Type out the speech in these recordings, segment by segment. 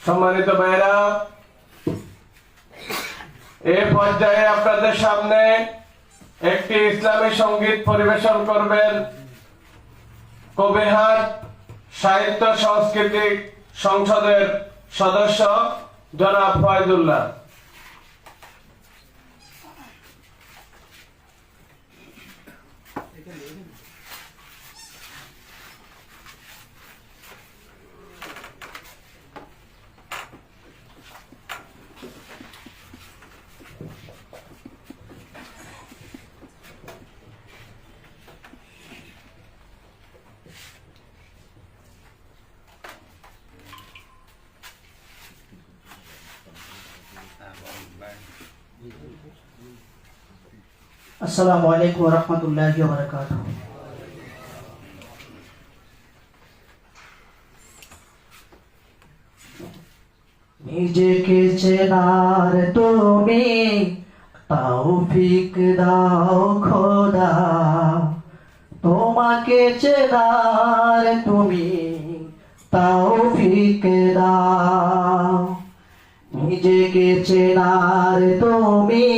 সম্মানিত ভাইরা, এই পর্যায়ে আপনাদের সামনে একটি ইসলামী সঙ্গীত পরিবেশন করবেন কবিরহাট সাহিত্য সাংস্কৃতিক সংসদের সদস্য জনাব ফয়জুল্লাহ। আসসালামু আলাইকুম ওয়া রাহমাতুল্লাহি ওয়া বারাকাতুহু। নিজেকে চেনার তুমি তৌফিক দাও খোদা, তোমাকে চেনার তুমি তৌফিক দাও। নিজেকে চেনার তুমি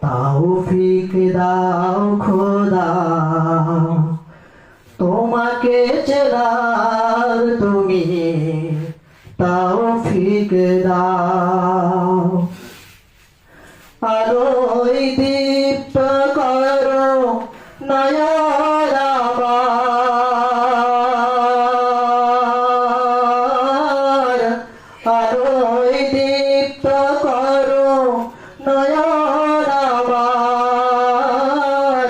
তৌফিক দাও খোদা, তোমাকে চেনার তুমি তৌফিক দাও। আলোয় দীপ্ত করো নয়ন আমার, আলোয় দীপ্ত করো নয়ন আমার,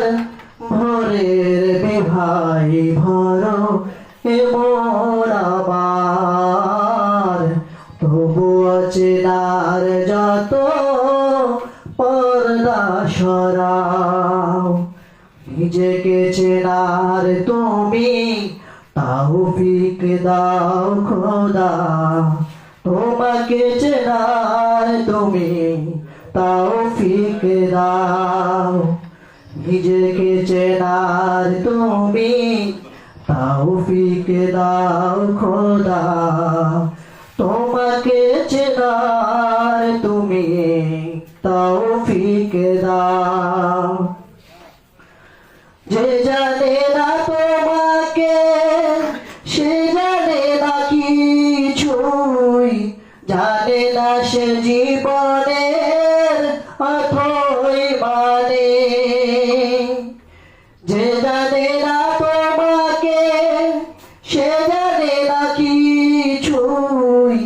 ভোরের বিভাই ভরো এমন আমার, তবুও চেনার যত পর্দা সরাও। নিজেকে চেনার তুমি তৌফিক দাও খোদা, তোমাকে চেনার তুমি তৌফিক দাও। নিজেকে চেনার তুমি তৌফিক দাও খোদা, তোমাকে চেনার তুমি তৌফিক দাও। যে জানে না তোমাকে সে জানে না কিছুই, জানে না সে জীবনের অথই মানে। যে জানে না তোমাকে সে জানে না কিছুই,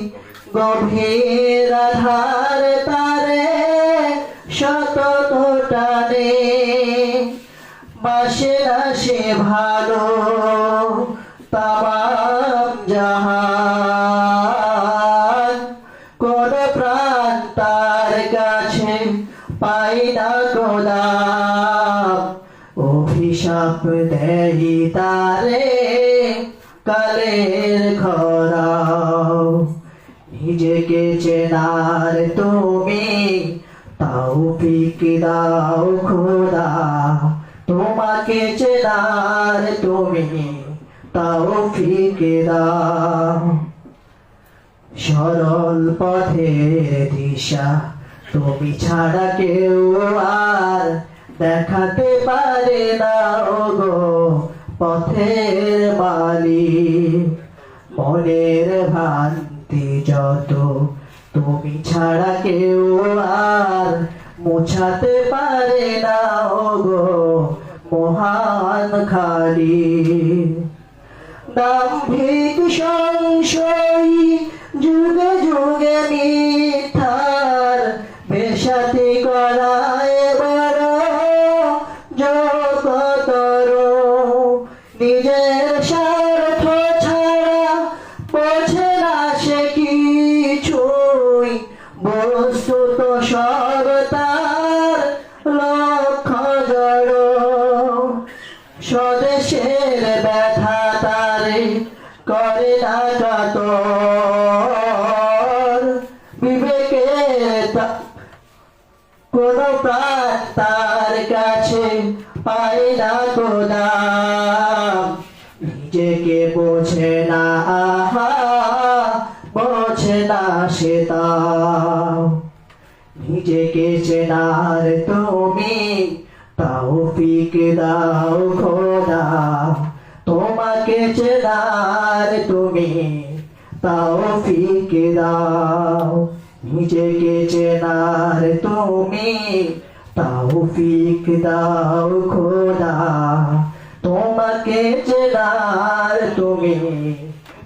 গভীর আধার তারে সতত টানে। বাসে না সে ভালো তামাম জাহান, কোন প্রাণ তার কাছে পাই না গোলাম। অভিশাপ দেই তারে কালের খরাও। নিজেকে চেনার তুমি তৌফিক দাও খোদা, তোমাকে চেনার তুমি তৌফিক দাও। সরল পথের দিশা তুমি ছাড়া কেউ আর দেখাতে পারে না ওগো পথের মালিক। মনের ভ্রান্তি যত তুমি ছাড়া কেউ আর মোছাতে পারে না ওগো মহান খালিক। দাম্ভিক সংশয়ী যুগে যুগে মিথ্যার বেশাতি করায় বড় জগতর। নিজের স্বার্থ ছাড়া বোঝে না সে কিছুই, বস্তুত সব তার লক্ষ্য জড়। স্বদেশের ব্যথা তারে করে না কাতর, বিবেকের কোন প্রাণ তার কাছে পায় না গোলাম। নিজেকে বোঝে না আহা বোঝে না নিজেকে চেনার তুমি তৌফিক দাও খোদা তোমাকে চেনার তুমি তৌফিক দাও নিজেকে চেনার তুমি তৌফিক দাও খোদা তোমাকে চেনার তুমি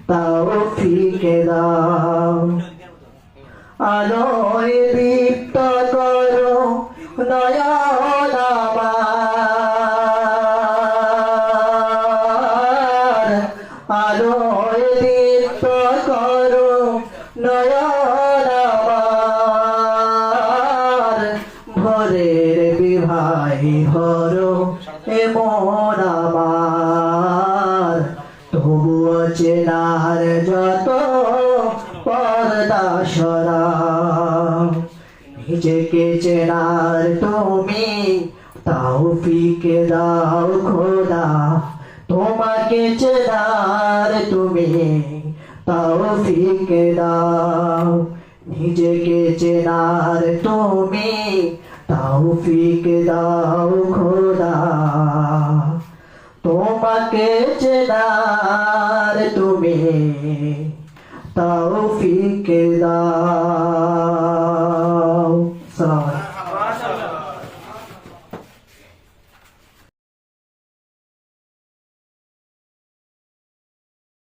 তৌফিক দাও আলোয় দীপ্ত করো নয়ন আমার আলোয় দীপ্ত করো নয়ন আমার ভোরের বিভাই ভরো এমন আমার তবুও চেনার যত পর্দা সরাও নিজেকে চেনার তুমি তৌফিক দাও খোদা তোমাকে চেনার তুমি তৌফিক দাও নিজেকে চেনার তুমি তৌফিক দাও খোদা তোমাকে চেনার তুমি তৌফিক দাও